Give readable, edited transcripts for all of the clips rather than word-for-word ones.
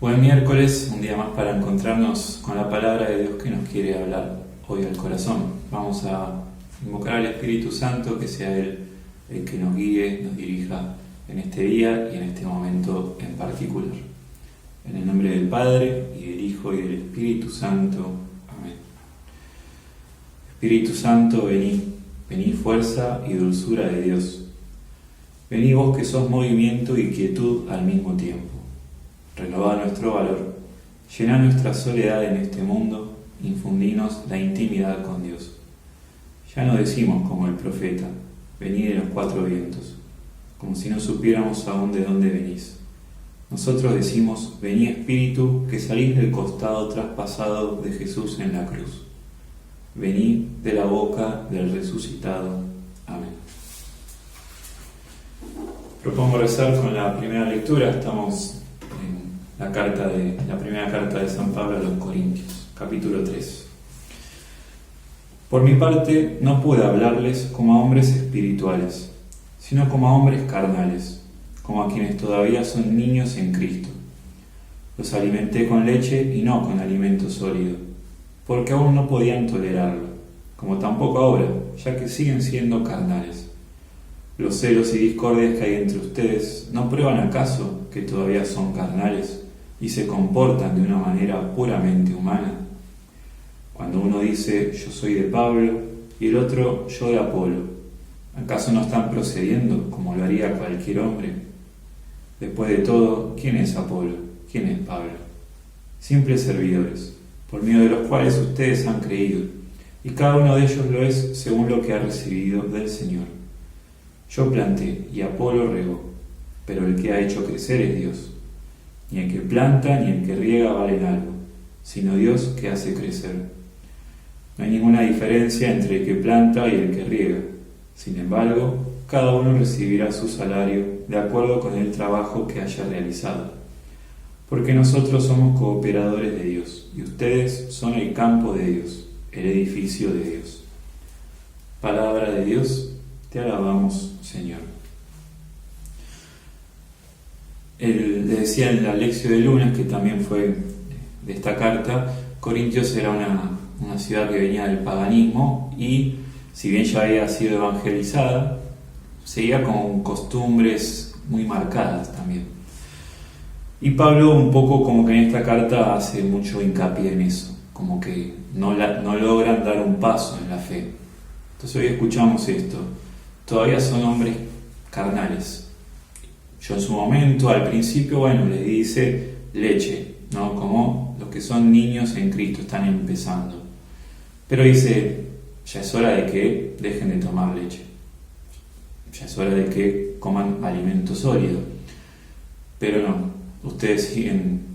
Buen miércoles, un día más para encontrarnos con la palabra de Dios que nos quiere hablar hoy al corazón. Vamos a invocar al Espíritu Santo, que sea Él el que nos guíe, nos dirija en este día y en este momento en particular. En el nombre del Padre, y del Hijo, y del Espíritu Santo. Amén. Espíritu Santo, vení fuerza y dulzura de Dios. Vení vos que sos movimiento y quietud al mismo tiempo. Renová nuestro valor, llená nuestra soledad en este mundo, infundinos la intimidad con Dios. Ya no decimos como el profeta, vení de los cuatro vientos, como si no supiéramos aún de dónde venís. Nosotros decimos, vení Espíritu, que salís del costado traspasado de Jesús en la cruz. Vení de la boca del resucitado. Amén. Propongo rezar con la primera lectura. Estamos en la primera carta de San Pablo a los Corintios, capítulo 3. Por mi parte, no puedo hablarles como a hombres espirituales, sino como a hombres carnales, como a quienes todavía son niños en Cristo. Los alimenté con leche y no con alimento sólido, porque aún no podían tolerarlo, como tampoco ahora, ya que siguen siendo carnales. Los celos y discordias que hay entre ustedes, ¿no prueban acaso que todavía son carnales y se comportan de una manera puramente humana? Cuando uno dice yo soy de Pablo y el otro yo de Apolo, ¿acaso no están procediendo como lo haría cualquier hombre? Después de todo, ¿quién es Apolo? ¿Quién es Pablo? Simples servidores, por medio de los cuales ustedes han creído, y cada uno de ellos lo es según lo que ha recibido del Señor. Yo planté y Apolo regó, pero el que ha hecho crecer es Dios. Ni el que planta ni el que riega valen algo, sino Dios que hace crecer. No hay ninguna diferencia entre el que planta y el que riega. Sin embargo, cada uno recibirá su salario de acuerdo con el trabajo que haya realizado. Porque nosotros somos cooperadores de Dios, y ustedes son el campo de Dios, el edificio de Dios. Palabra de Dios, te alabamos, Señor. Le decía en la lección de lunes, que también fue de esta carta, Corintios era una ciudad que venía del paganismo y, si bien ya había sido evangelizada, seguía con costumbres muy marcadas también. Y Pablo un poco como que en esta carta hace mucho hincapié en eso, como que no logran dar un paso en la fe. Entonces hoy escuchamos esto, todavía son hombres carnales. Yo en su momento, al principio, les dice leche, ¿no? Como los que son niños en Cristo, están empezando. Pero dice, ya es hora de que dejen de tomar leche. Ya es hora de que coman alimento sólido. Pero no, ustedes siguen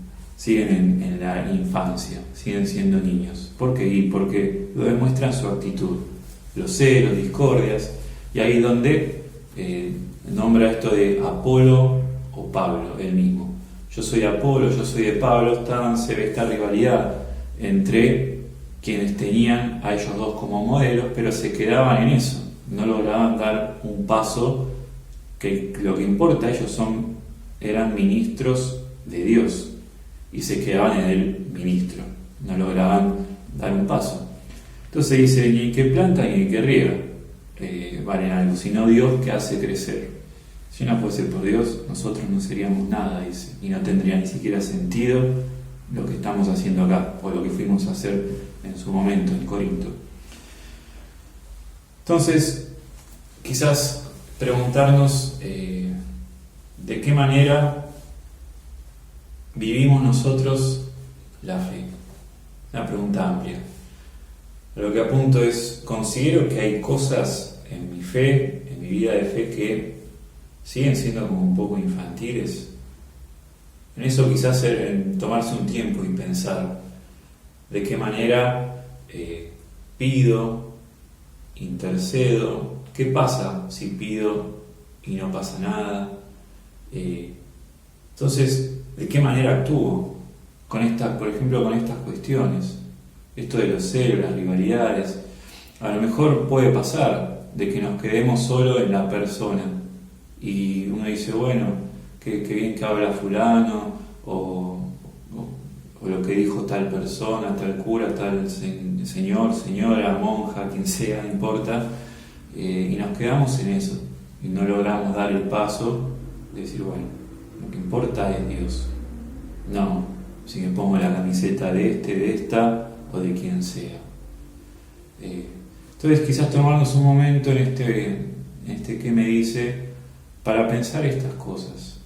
en la infancia, siguen siendo niños. ¿Por qué? Y porque lo demuestran su actitud. Los celos, discordias, y ahí es donde nombra esto de Apolo o Pablo, él mismo. Yo soy de Apolo, yo soy de Pablo. Se ve esta rivalidad entre quienes tenían a ellos dos como modelos, pero se quedaban en eso, no lograban dar un paso, que lo que importa, ellos eran ministros de Dios y se quedaban en el ministro, no lograban dar un paso. Entonces dice, ni el que planta ni el que riega valen algo, sino Dios que hace crecer. Si no fuese por Dios, nosotros no seríamos nada, dice, y no tendría ni siquiera sentido lo que estamos haciendo acá, o lo que fuimos a hacer en su momento en Corinto. Entonces, quizás preguntarnos de qué manera vivimos nosotros la fe. Una pregunta amplia. Lo que apunto es, considero que hay cosas en mi fe, en mi vida de fe, que siguen siendo como un poco infantiles. En eso quizás en tomarse un tiempo y pensar de qué manera pido, intercedo, qué pasa si pido y no pasa nada. Entonces, ¿de qué manera actúo por ejemplo, con estas cuestiones? Esto de los celos, las rivalidades, a lo mejor puede pasar de que nos quedemos solo en la persona y uno dice, bueno, qué bien que habla fulano, o o lo que dijo tal persona, tal cura, tal señor, señora, monja, quien sea, no importa, y nos quedamos en eso y no logramos dar el paso de decir, bueno, lo que importa es Dios. No, si me pongo la camiseta de de esta o de quien sea. Entonces quizás tomarnos un momento en este que me dice para pensar estas cosas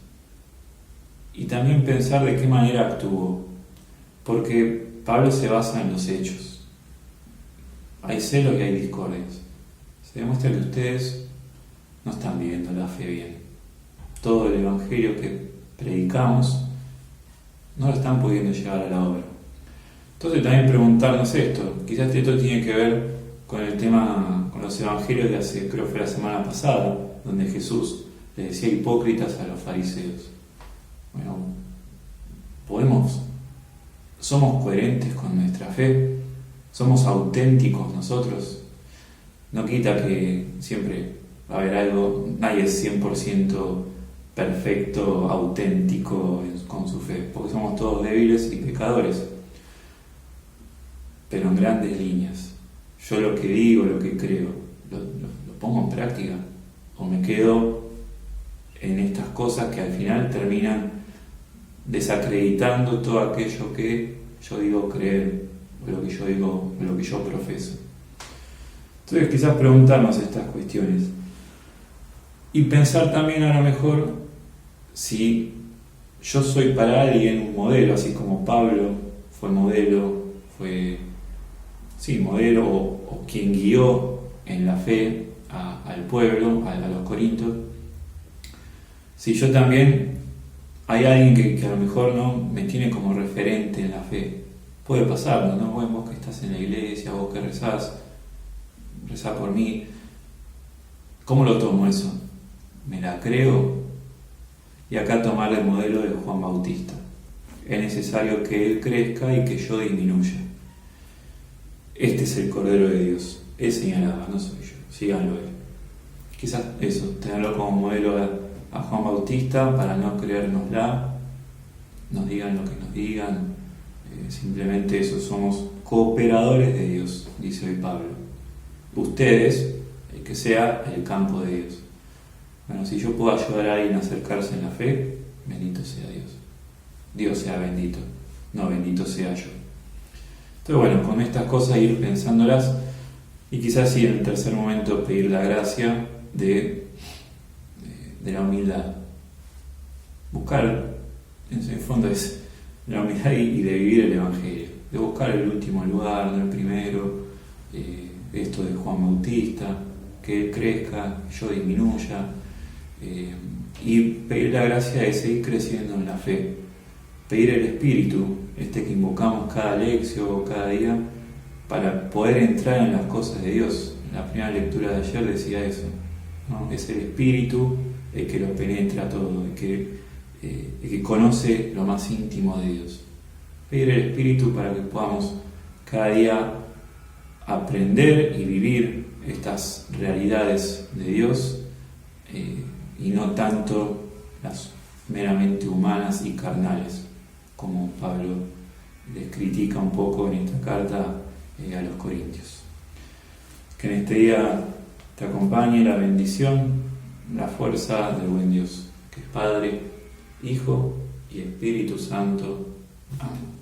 y también pensar de qué manera actúo, porque Pablo se basa en los hechos. Hay celos y hay discordias. Se demuestra que ustedes no están viviendo la fe bien. Todo el evangelio que predicamos no lo están pudiendo llevar a la obra. Entonces también preguntarnos esto, quizás esto tiene que ver con el tema, con los evangelios de hace, creo que fue la semana pasada, donde Jesús le decía hipócritas a los fariseos. Bueno, somos coherentes con nuestra fe, somos auténticos nosotros. No quita que siempre va a haber algo, nadie es 100% perfecto, auténtico con su fe, porque somos todos débiles y pecadores. Pero en grandes líneas, yo lo que digo, lo que creo, lo pongo en práctica, o me quedo en estas cosas que al final terminan desacreditando todo aquello que yo digo creer, o lo que yo digo, o lo que yo profeso. Entonces quizás preguntarnos estas cuestiones y pensar también a lo mejor si yo soy para alguien un modelo, así como Pablo fue modelo, modelo o quien guió en la fe al pueblo, a los corintios. Si yo también hay alguien que a lo mejor no me tiene como referente en la fe, puede pasar, ¿no? Bueno, vos que estás en la iglesia, vos que rezás por mí, ¿cómo lo tomo eso? ¿Me la creo? Y acá tomar el modelo de Juan Bautista. Es necesario que él crezca y que yo disminuya. Este es el Cordero de Dios. Él señalaba, no soy yo. Síganlo él. Quizás eso, tenerlo como modelo a Juan Bautista para no creérnosla, nos digan lo que nos digan. Simplemente eso, somos cooperadores de Dios, dice hoy Pablo. Ustedes, el que sea el campo de Dios. Bueno, si yo puedo ayudar a alguien a acercarse en la fe, bendito sea Dios. Dios sea bendito, no bendito sea yo. Entonces, bueno, con estas cosas ir pensándolas y quizás sí, en el tercer momento pedir la gracia de la humildad. Buscar, en el fondo es la humildad y de vivir el Evangelio, de buscar el último lugar, no el primero, esto de Juan Bautista, que él crezca, yo disminuya, y pedir la gracia de seguir creciendo en la fe, pedir el Espíritu, que invocamos cada lección, cada día, para poder entrar en las cosas de Dios. En la primera lectura de ayer decía eso, ¿no? Es el Espíritu el que lo penetra todo, el que conoce lo más íntimo de Dios. Pedir el Espíritu para que podamos cada día aprender y vivir estas realidades de Dios, y no tanto las meramente humanas y carnales, como Pablo les critica un poco en esta carta a los Corintios. Que en este día te acompañe la bendición, la fuerza del buen Dios, que es Padre, Hijo y Espíritu Santo. Amén.